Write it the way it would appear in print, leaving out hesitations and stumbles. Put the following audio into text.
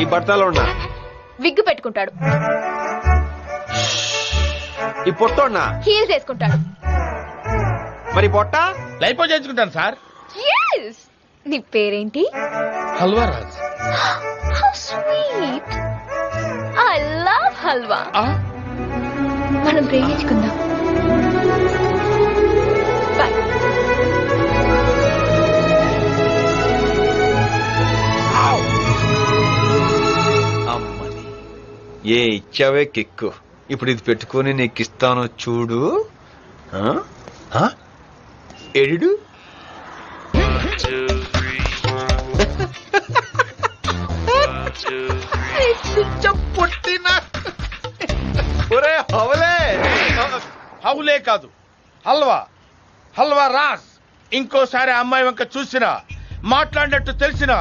ఈ బట్టలో ఉన్నా విగ్గు పెట్టుకుంటాడు. ఈ పొట్టోన్నా హీల్స్ వేసుకుంటాడు. మరి పొట్ట లైఫ్ చేయించుకుంటాను సార్. Yes! నీ పేరేంటి? Halwa Raj. How sweet! I love halwa. మనం ప్రేమించుకుందాం. Bye. అమ్మని ఏ ఇచ్చావే కిక్కు. ఇప్పుడు ఇది పెట్టుకొని నీకు ఇస్తాను చూడు. ఎడు ఒరే హవలే. హౌలే కాదు, హల్వా. హల్వా రాజ్. ఇంకోసారి అమ్మాయి వంక చూసినా, మాట్లాడినట్టు తెలిసినా